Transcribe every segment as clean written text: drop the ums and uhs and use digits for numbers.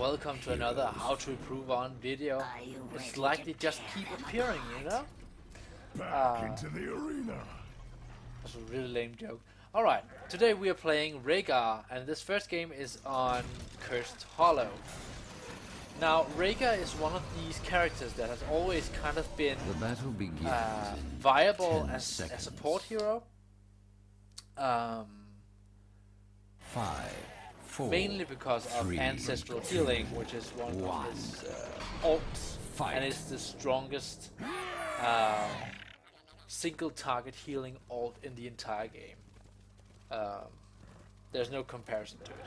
welcome to another How to Improve On video. It's like they just keep appearing, you know? Back into the arena. That's a really lame joke. Alright, today we are playing Rehgar, and this first game is on Cursed Hollow. Now, Rehgar is one of these characters that has always kind of been The battle begins viable 10 as a seconds. support hero. 5, 4, Mainly because of 3, ancestral healing, which is one of his ults, Fight. and it's the strongest single target healing ult in the entire game. There's no comparison to it.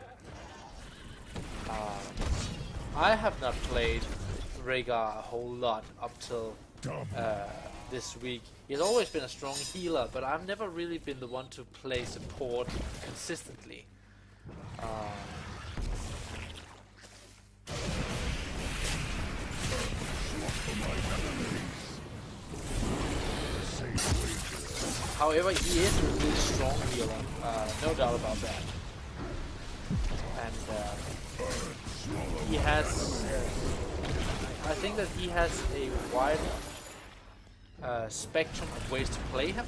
I have not played Rehgar a whole lot up till this week. He's always been a strong healer, but I've never really been the one to play support consistently. However, he is a really strong healer, no doubt about that. And he has, I think that he has a wide spectrum of ways to play him.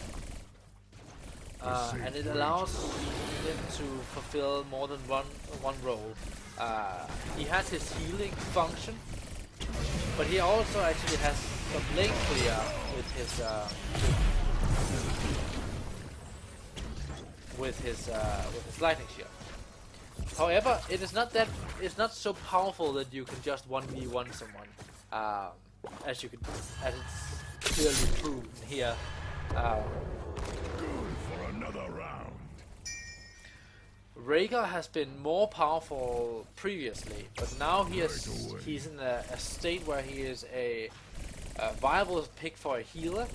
And it allows him to fulfill more than one role. He has his healing function, but he also actually has some lane clear with his lightning shield. However, it's not so powerful that you can just 1v1 someone, as it's clearly proven here. For another round. Rehgar has been more powerful previously, but now he's in a state where he is a viable pick for a healer.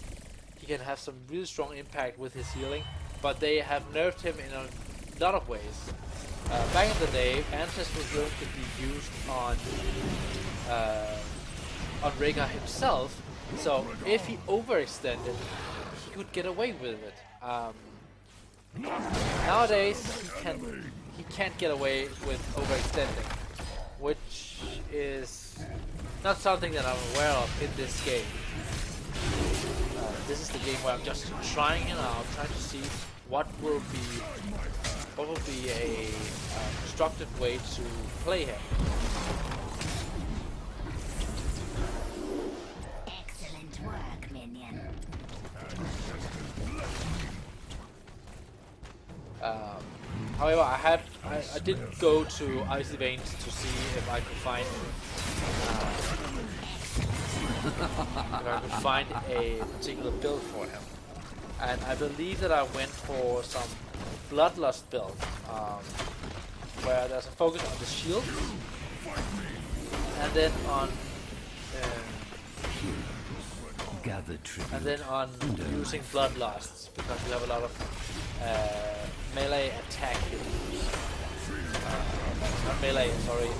He can have some really strong impact with his healing, but they have nerfed him in a lot of ways. Back in the day, ancestral healing could be used on Rehgar himself, so if he overextended, he could get away with it. Nowadays, he can't get away with overextending, which is not something that I'm aware of in this game. This is the game where I'm just trying it out, trying to see what will be a constructive way to play him. Excellent work, minion. However, I did go to Icy Veins to see if I could find a particular build for him, and I believe that I went for some Bloodlust build, where there's a focus on the shield, and then on using Bloodlusts, because we have a lot of melee attack heroes. Not melee, sorry,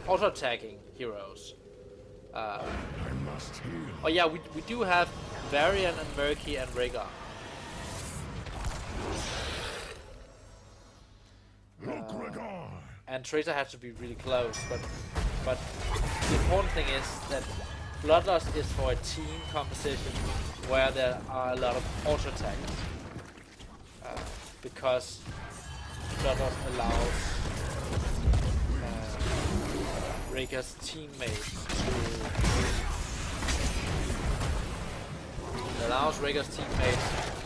auto-attacking heroes. Oh yeah, we do have Varian and Murky and Rehgar. And Tracer has to be really close, but the important thing is that Bloodlust is for a team composition where there are a lot of auto attackers, because Bloodlust allows Rehgar's teammates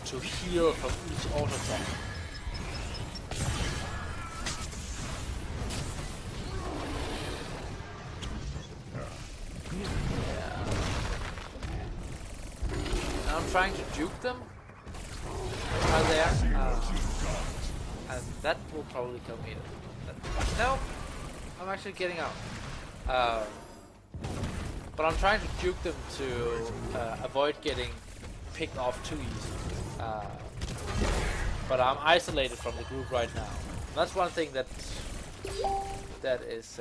to heal from each auto attack. I'm trying to juke them out there, and that will probably kill me. No, I'm actually getting out. But I'm trying to juke them to avoid getting picked off too easy. But I'm isolated from the group right now. And that's one thing that is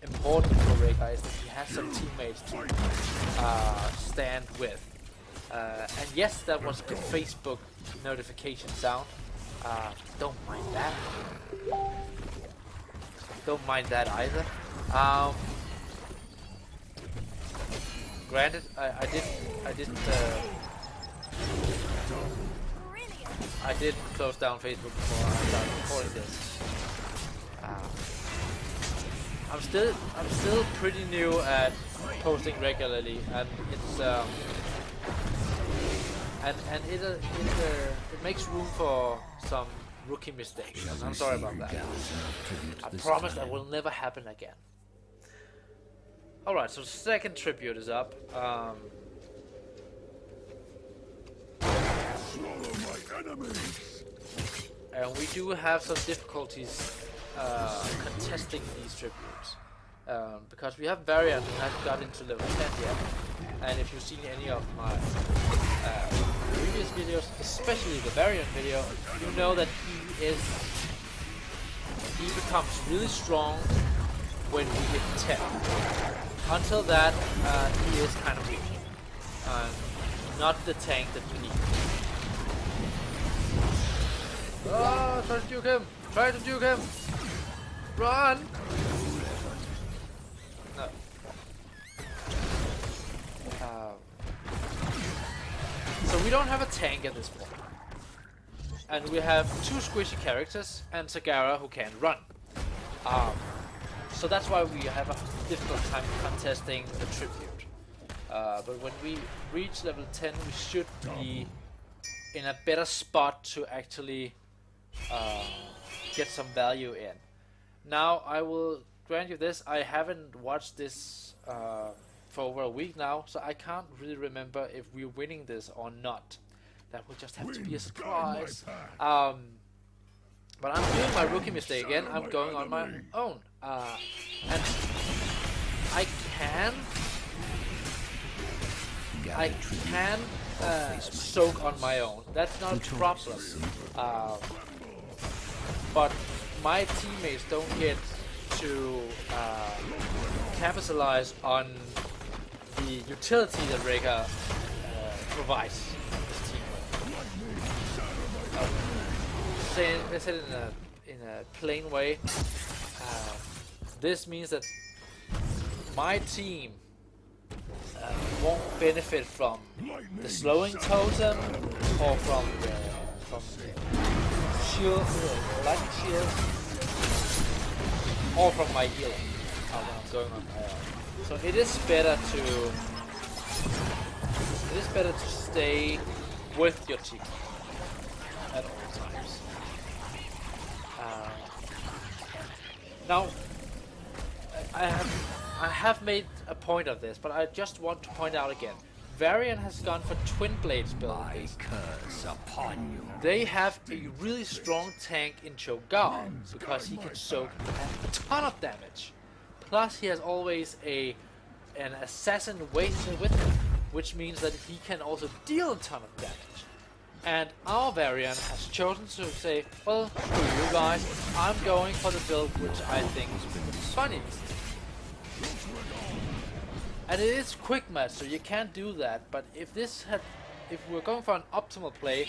important for Rehgar, is that he has some teammates to stand with. And yes, that was the Facebook notification sound. Don't mind that. don't mind that either. Granted, I did close down Facebook before I started recording this. I'm still pretty new at posting regularly, and it's it makes room for some rookie mistakes. I'm sorry about that. I promise that will never happen again. Alright, so second tribute is up. Swallow my enemies. And we do have some difficulties contesting these tributes. Because we have Varian who hasn't got into level 10 yet. And if you've seen any of my previous videos, especially the Varian video, you know that he becomes really strong when we hit 10. Until that, he is kind of weak. Not the tank that you need. Oh, try to juke him! Try to juke him! Run! No. So we don't have a tank at this point. And we have two squishy characters and Sagara who can run. So that's why we have a difficult time contesting the tribute. But when we reach level 10, we should be in a better spot to actually get some value in. Now, I will grant you this, I haven't watched this for over a week now, so I can't really remember if we're winning this or not. That will just have to be a surprise. But I'm doing my rookie mistake again. I'm going on my own. And I can soak on my own. That's not a problem. But my teammates don't get to capitalize on the utility that Rehgar provides this team. Let's say it in a plain way. This means that my team won't benefit from the slowing totem or from the shield, lightning shield, or from my healing. When I'm going on my own. So it is better to stay with your team at all times. Now, I have made a point of this, but I just want to point out again. Varian has gone for Twin Blades build. Curse upon you. They have a really strong tank in Cho'Gall because he can soak a ton of damage. Plus, he has always an assassin waiting with him, which means that he can also deal a ton of damage. And our Varian has chosen to say, well, screw you guys, I'm going for the build which I think is funniest. And it is quick match, so you can't do that, but if we're going for an optimal play,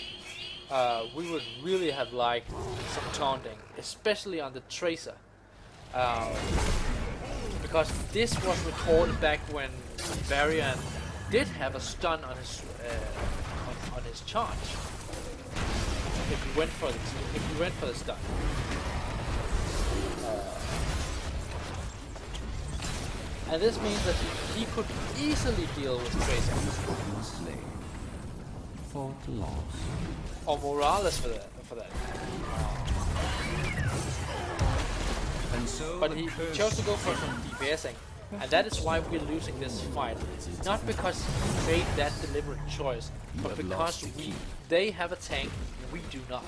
we would really have liked some taunting, especially on the Tracer. Because this was recorded back when Varian did have a stun on his charge. If he went for the stun. And this means that he could easily deal with Tracer. Fought lost. Or Morales for that. And so But he chose to go for some DPSing. And that is why we're losing this fight. Not because he made that deliberate choice, but because they have a tank, we do not.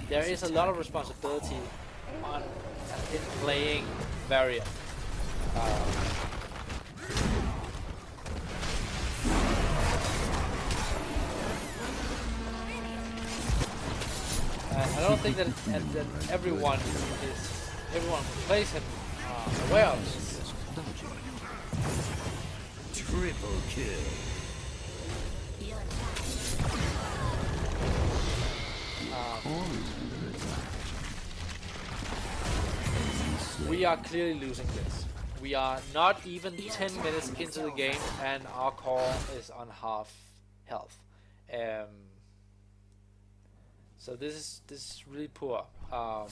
There is a lot of responsibility in playing Varian. I don't think that everyone who plays him aware of this. triple kill. We are clearly losing this. We are not even 10 minutes into the game and our core is on half health. So this is really poor. And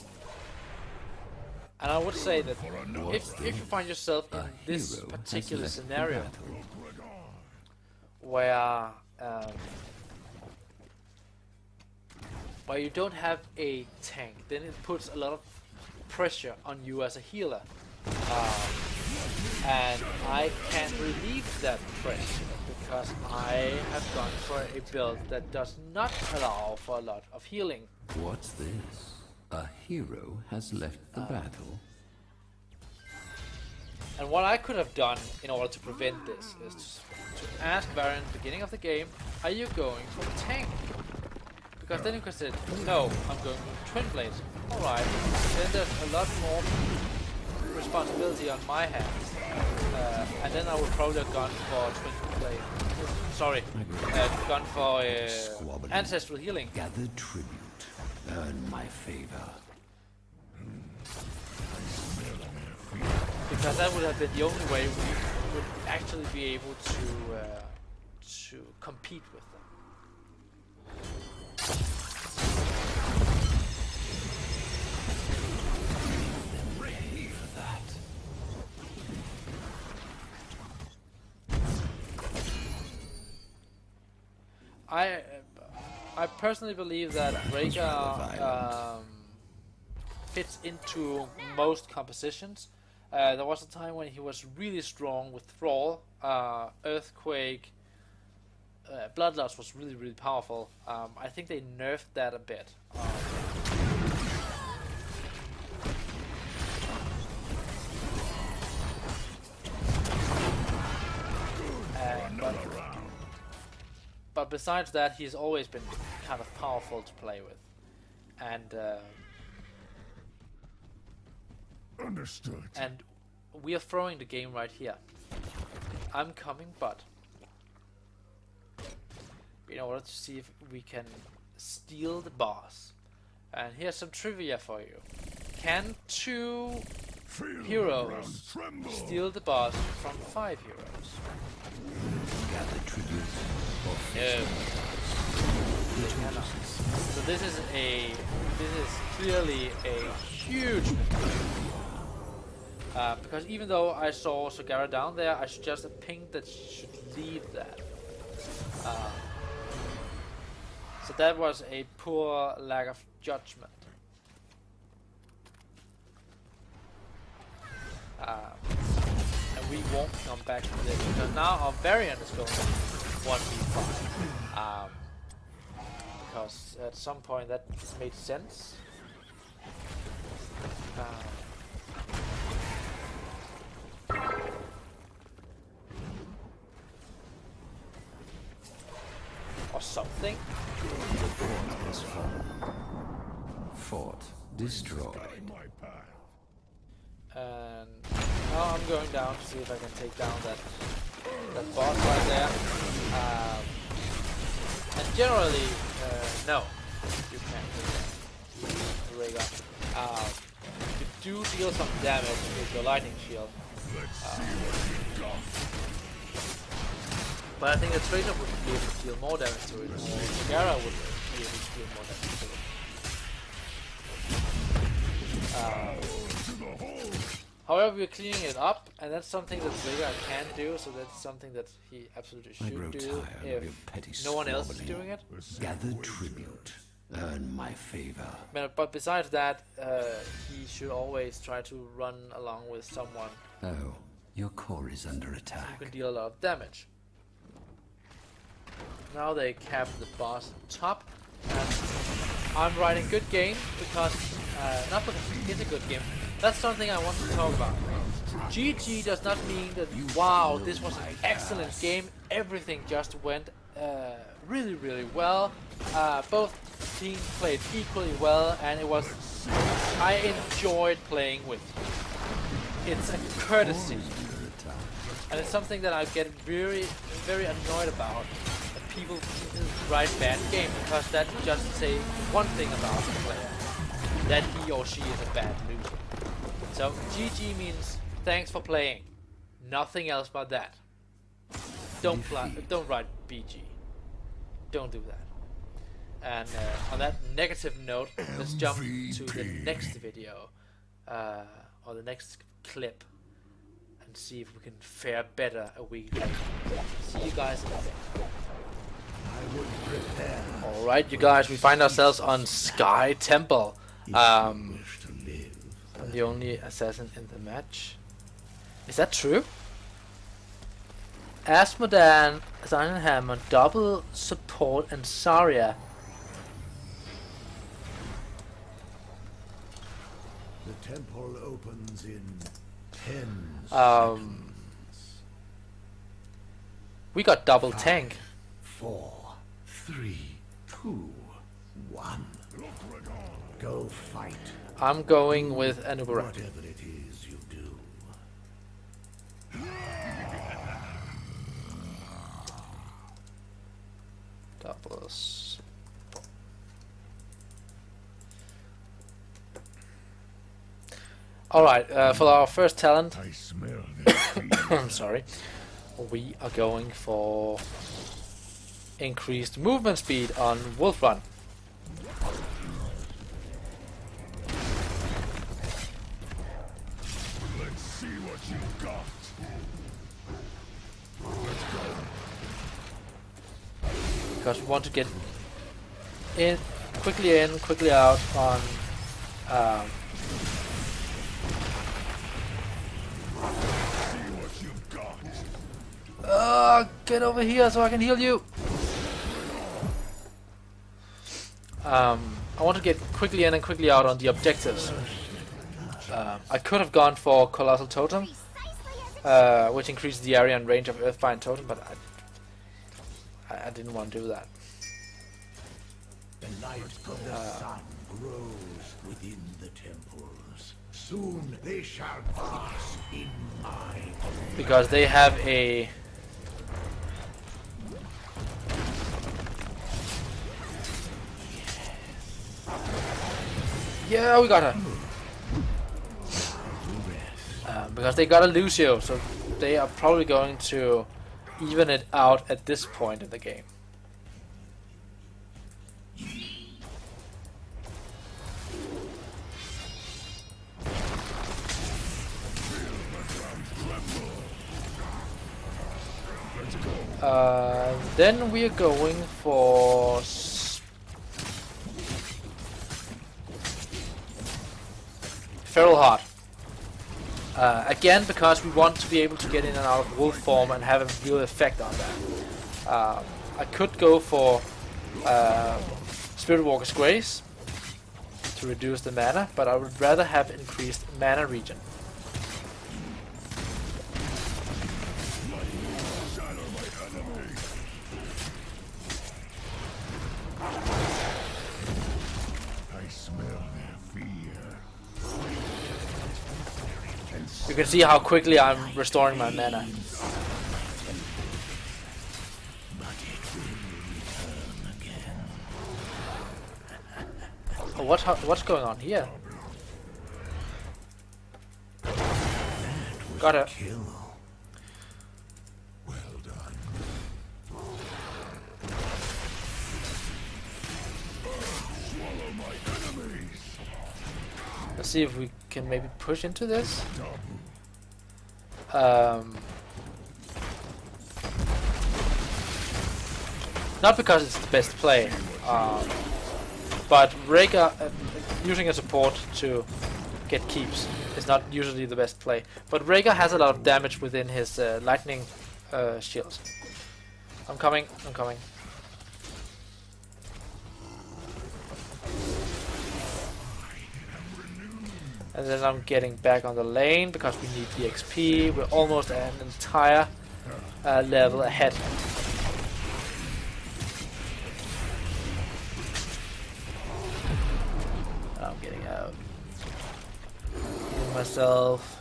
I would say that if you find yourself in this particular scenario where you don't have a tank, then it puts a lot of pressure on you as a healer. And I can relieve that pressure because I have gone for a build that does not allow for a lot of healing. What's this? A hero has left the battle. And what I could have done in order to prevent this is to ask Varian at the beginning of the game, are you going for tank? Because then you could say, no, I'm going for twin blades. Alright, then there's a lot more responsibility on my hands. And then I would probably have gone for twin blade. Sorry, gone for ancestral healing. Gather tribute. Earn my favor. Because that would have been the only way we would actually be able to compete with them. Ready for that. I personally believe that Rehgar fits into most compositions. There was a time when he was really strong with Thrall, Earthquake, Bloodlust was really powerful. I think they nerfed that a bit. But besides that, he's always been kind of powerful to play with, and Understood. and we are throwing the game right here. I'm coming, but in order to see if we can steal the boss. And here's some trivia for you. Can 2 Feel heroes the ground tremble. steal the boss from 5 heroes? Gather tribute. No. They cannot. So this is clearly a huge mistake. Because even though I saw Sagara down there, I should just have pinged that she should leave that. So that was a poor lack of judgment. And we won't come back to this because now our variant is going 1v5. Because at some point that made sense. Or something. The fort has fallen. Fort destroyed. My path. And now I'm going down to see if I can take down that boss right there. And generally, no, you can't do that. Rehgar. You do deal some damage with your lightning shield. But I think the traitor would be able to deal more damage to it, or Sagara would be able to deal more damage to it. However, we're cleaning it up, and that's something that Rehgar can do, so that's something that he absolutely should do if no one else is doing it. Gather tribute. Earn my favor. But besides that, he should always try to run along with someone Oh, your core is under who attack. can deal a lot of damage. Now they cap the boss at the top, and I'm writing good game because, not because it's a good game, that's something I want to talk about. GG does not mean that, wow, this was an excellent game, everything just went really well, both teams played equally well, and I enjoyed playing with you. It's a courtesy, and it's something that I get very annoyed about. People write bad game because that just say one thing about the player, that he or she is a bad loser. So GG means thanks for playing. Nothing else but that. Don't write BG. Don't do that. And on that negative note, let's jump to the next video, or the next clip, and see if we can fare better a week later. See you guys in a bit. Alright, you guys, we find ourselves on Sky Temple. I'm the only assassin in the match. Is that true? Asmodan, Silent Hammer, double support, and Zarya. The temple opens in 10 We got double tank. 4, 3, 2, 1. Go fight. I'm going with Anubara. Whatever it is you do. Doubles. Alright, for our first talent, I smell this. I'm sorry, we are going for increased movement speed on Wolf Run. Let's see what you've got. Let's go. Because we want to get in, quickly out on See what you've got. get over here so I can heal you. I want to get quickly in and quickly out on the objectives. I could have gone for Colossal Totem, which increases the area and range of Earthbind Totem, but I didn't want to do that. The light of the sun grows within the temples. Soon they shall pass in my Because they have a yeah, we got her. Because they got a Lucio, so they are probably going to even it out at this point in the game. Then we are going for Feral Heart. Again, because we want to be able to get in and out of wolf form and have a real effect on that. I could go for Spirit Walker's Grace to reduce the mana, but I would rather have increased mana regen. You can see how quickly I'm restoring my mana. Oh, what's going on here? Got it. Well done. Swallow my enemies. Let's see if we can maybe push into this. Not because it's the best play, but Rehgar using a support to get keeps is not usually the best play. But Rehgar has a lot of damage within his lightning shields. I'm coming. And then I'm getting back on the lane because we need the XP. We're almost an entire level ahead. I'm getting out. Heal myself.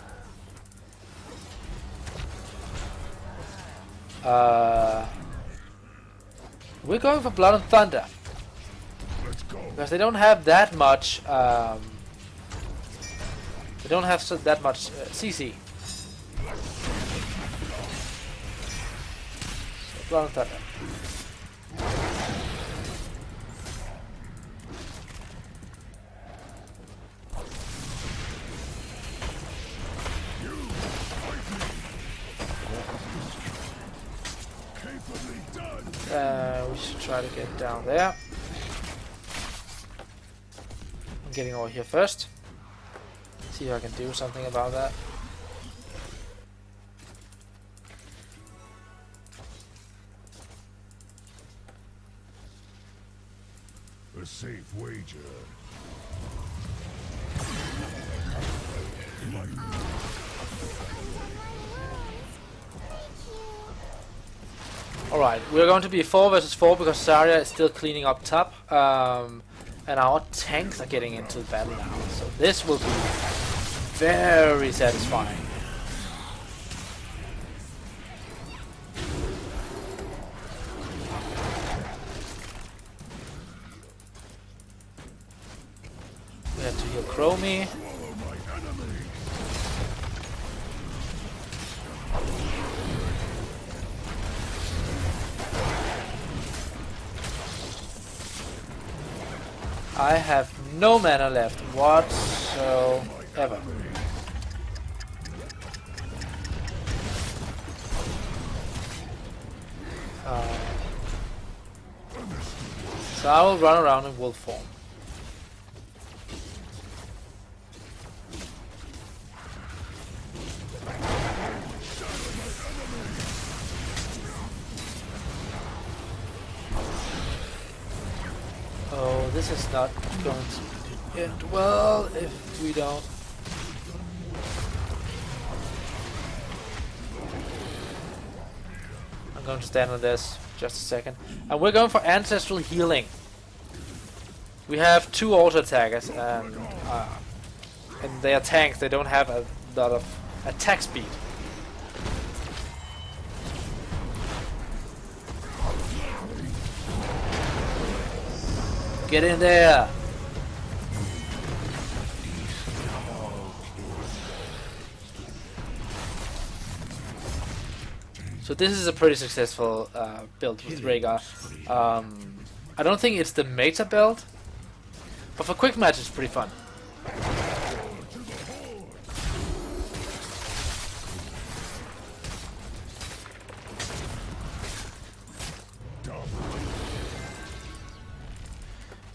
We're going for Blood and Thunder. Let's go. Because they don't have that much They don't have that much CC. So Blood and Thunder. We should try to get down there. I'm getting over here first. See if I can do something about that. A safe wager. Alright, we're going to be 4 versus 4 because Zarya is still cleaning up top. And our tanks are getting into the battle now. So this will be very satisfying. We have to heal Chromie. I have no mana left whatsoever. So I will run around in wolf form. Oh, this is not going to end well if we don't. I'm going to stand on this just a second. And we're going for ancestral healing. We have 2 auto attackers and they are tanks. They don't have a lot of attack speed. Get in there! So this is a pretty successful build with Rehgar. I don't think it's the meta build, but for quick match it's pretty fun.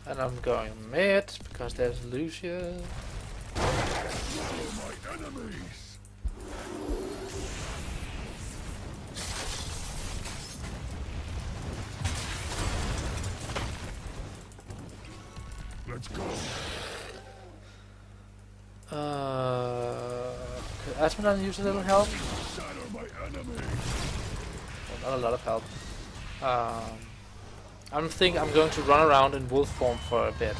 And I'm going mid because there's Lucia. Let's go. Could Asmodon use a little help? Well, not a lot of help. I think I'm going to run around in wolf form for a bit.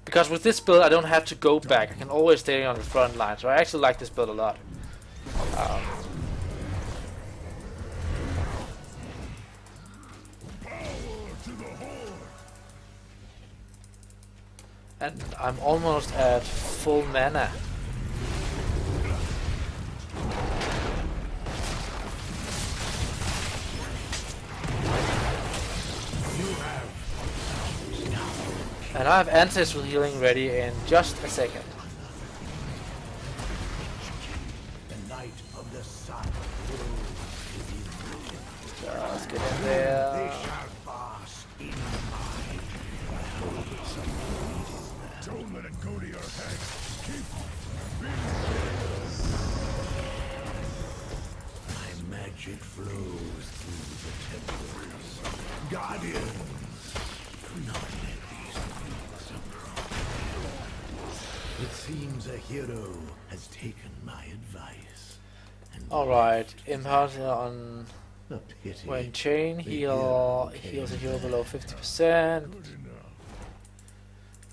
Because with this build I don't have to go back. I can always stay on the front line. So I actually like this build a lot. And I'm almost at full mana. And I have ancestral healing ready in just a second. The light of the sun. Just get in there. They shall bask in mine. Don't let it go to your head. My magic flows through the temples. Guardians, do not let these things approach. It seems a hero has taken my advice. Alright, impartial on A pity. when chain The heal hero heals a came hero back. below 50%. Good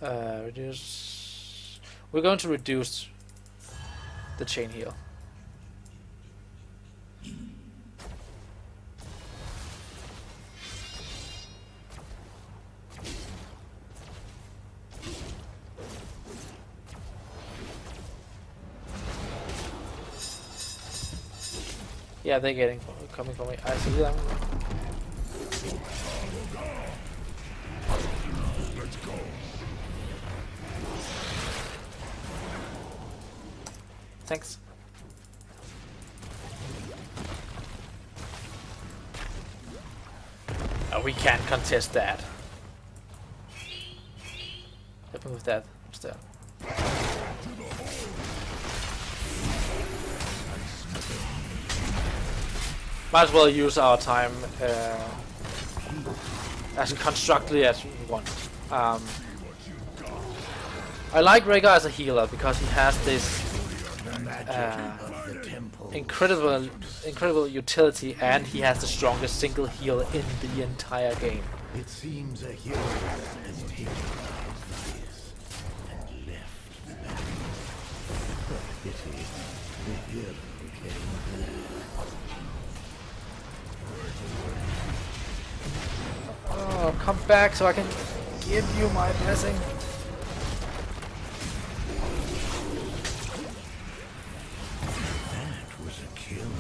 enough. Reduce. We're going to reduce the chain heal. Yeah, they're coming for me. I see them. Thanks. Oh, we can't contest that. Help me with that instead. Might as well use our time as constructively as we want. I like Rehgar as a healer because he has this incredible utility, and he has the strongest single heal in the entire game. It seems a hero has taken our advice and left the battle. Pity the hero came back. Oh, come back so I can give you my blessing. That was a kill.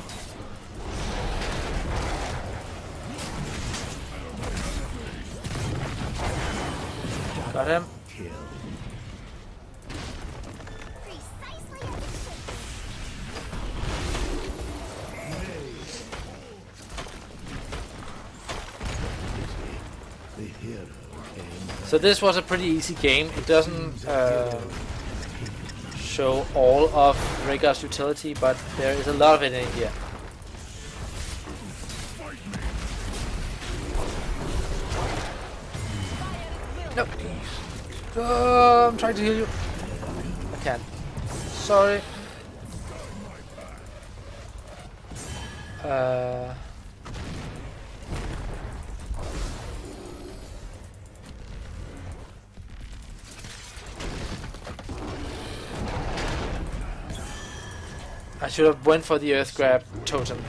Got him. Kill. The hero came back. So this was a pretty easy game. It doesn't show all of Rehgar's utility, but there is a lot of it in here. No. I'm trying to heal you. I can't. Sorry. I should have went for the earth grab totem.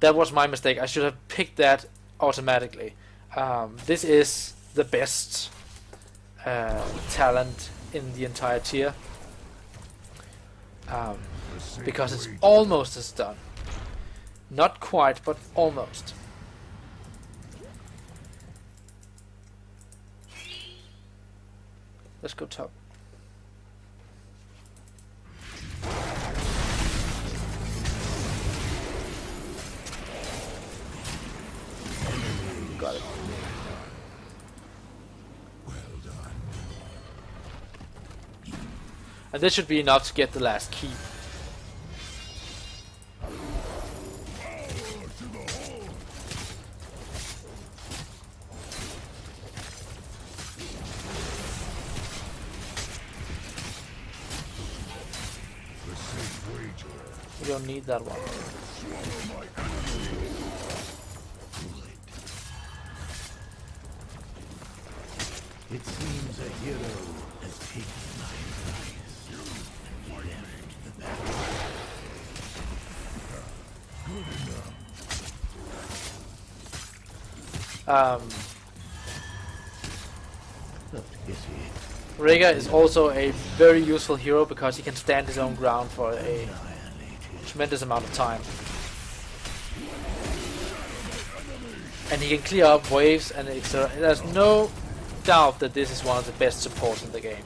That was my mistake. I should have picked that automatically. This is the best talent in the entire tier. Because it's almost as done. Not quite, but almost. Let's go top. Got it. Well done. And this should be enough to get the last key. We don't need that one. It seems a hero has taken my advice and left the battle. Good enough. Rehgar is also a very useful hero because he can stand his own ground for a tremendous amount of time. And he can clear up waves and etc. There's no doubt that this is one of the best supports in the game.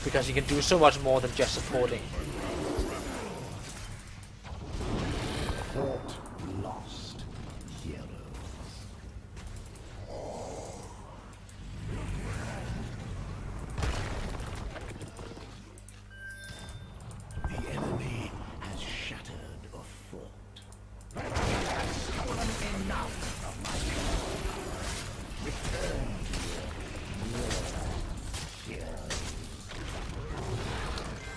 Because he can do so much more than just supporting. Fought, lost, heroes. The enemy has shattered a fort. He has stolen enough of my power. Return to your heroes.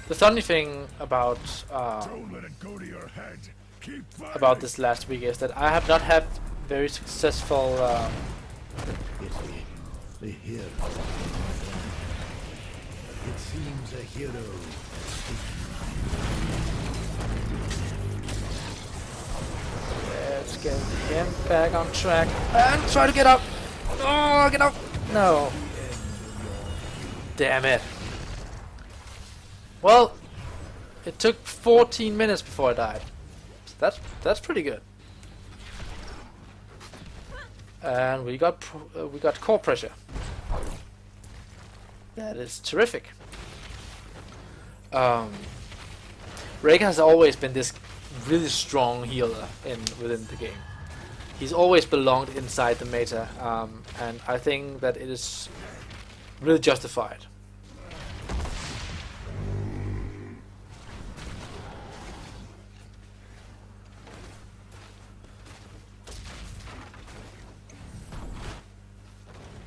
The funny thing about Don't let it go to your head. Keep fighting. about this last week is that I have not had very successful The hero. It seems a hero. let's get him back on track and try to get up. Oh, get up! No. Damn it. Well, it took 14 minutes before I died. So that's pretty good. And we got core pressure. That is terrific. Rehgar has always been this really strong healer within the game. He's always belonged inside the meta, and I think that it is really justified.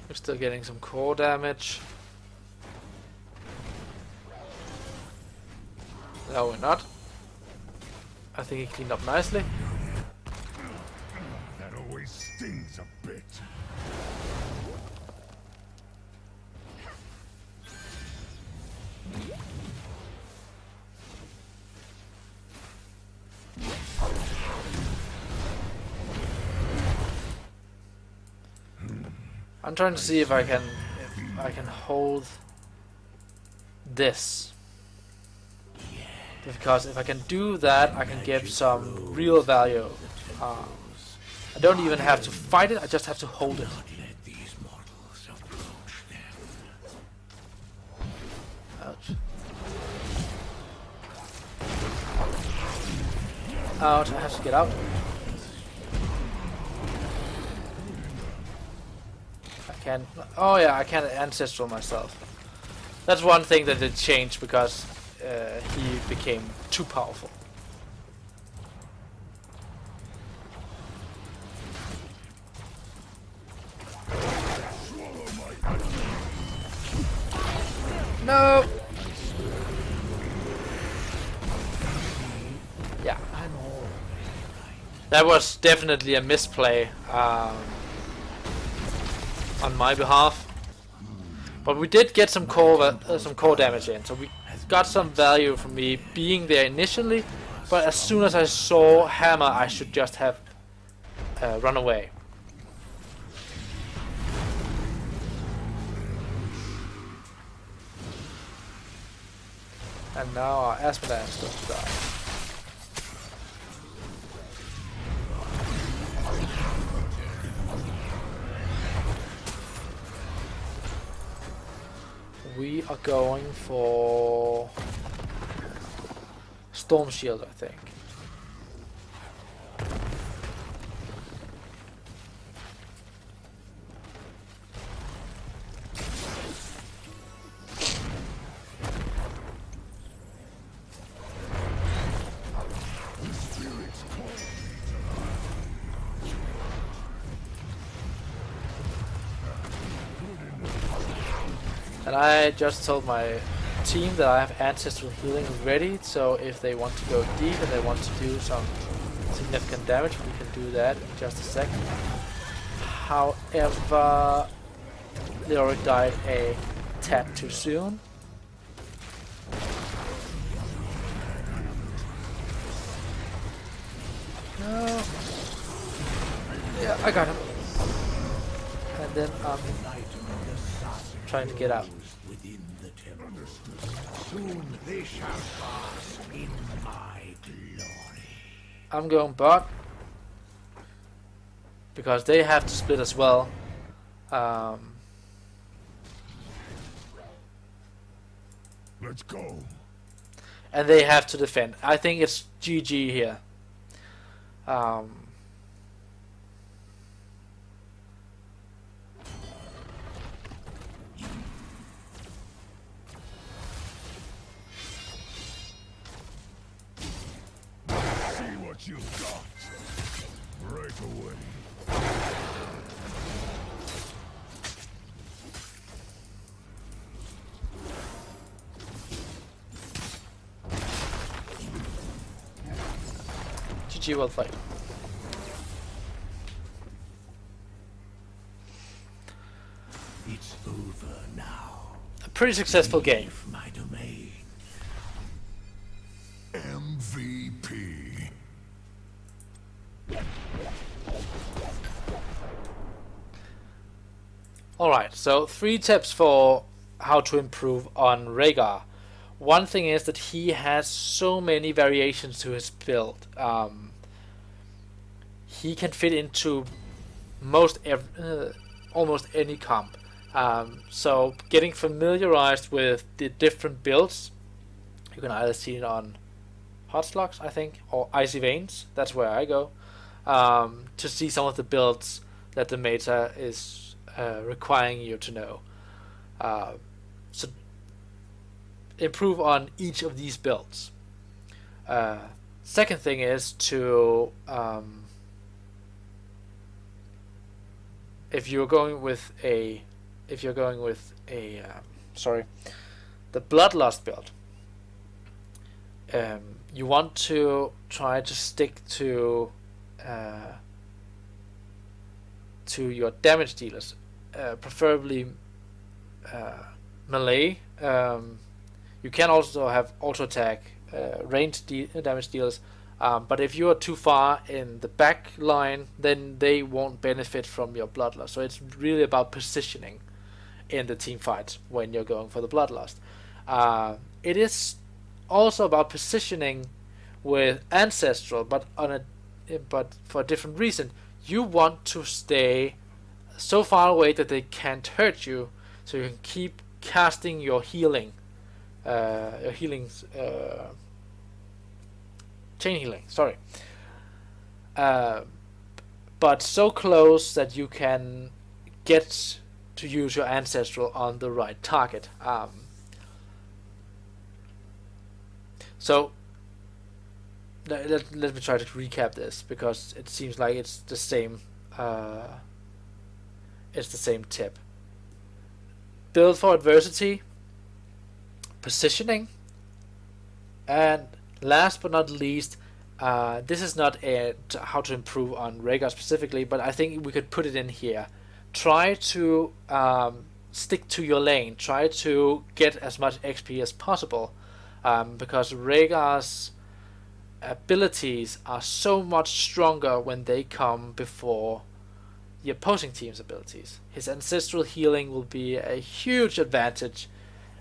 We're still getting some core damage. No, we're not. I think he cleaned up nicely. That always stings a bit. I'm trying to see if I can hold this. Because if I can do that, I can give some real value. I don't even have to fight it, I just have to hold it. Let these mortals approach them. Ouch. Ouch, I have to get out. I can't... Oh yeah, I can't ancestral myself. That's one thing that did change because he became too powerful. No! Yeah. That was definitely a misplay on my behalf. But we did get some core damage in, so we got some value from me being there initially. But as soon as I saw Hammer, I should just have run away. And now our Asphodel is going to die. We are going for Storm Shield, I think. And I just told my team that I have ancestral healing ready, so if they want to go deep and they want to do some significant damage, we can do that in just a second. However, they already died a tad too soon. No. Yeah, I got him. And then trying to get out. Within the temple. Soon they shall pass in my glory. I'm going bot because they have to split as well. Let's go. And they have to defend. I think it's GG here. You got. Break away. GG, well played. It's over now. A pretty successful game. My domain. MVP. Alright, so 3 tips for how to improve on Rehgar. one thing is that he has so many variations to his build. He can fit into almost any comp. So getting familiarized with the different builds, you can either see it on Hot Slugs, I think, or Icy Veins. That's where I go to see some of the builds that the meta is requiring you to know. So improve on each of these builds. Second thing is to if you're going with the Bloodlust build, you want to try to stick to your damage dealers, preferably melee. You can also have auto attack, ranged damage dealers, but if you are too far in the back line, then they won't benefit from your Bloodlust. So it's really about positioning in the team fights when you're going for the Bloodlust. It is also about positioning with Ancestral, but for a different reason. You want to stay so far away that they can't hurt you, so you can keep casting your healing. Chain healing, sorry. But so close that you can get to use your Ancestral on the right target. So let me try to recap this, because it seems like it's the same. It's the same tip. Build for adversity, positioning, and last but not least, this is not how to improve on Rehgar specifically, but I think we could put it in here. Try to stick to your lane. Try to get as much XP as possible, because Rehgar's abilities are so much stronger when they come before the opposing team's abilities. His ancestral healing will be a huge advantage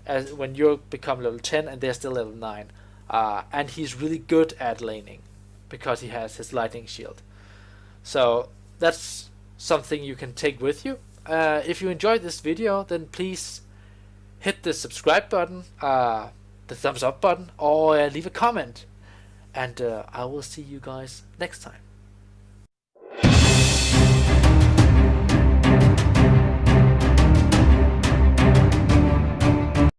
as when you become level 10 and they're still level 9. And he's really good at laning because he has his lightning shield. So that's something you can take with you. If you enjoyed this video, then please hit the subscribe button, the thumbs up button, or leave a comment. And I will see you guys next time.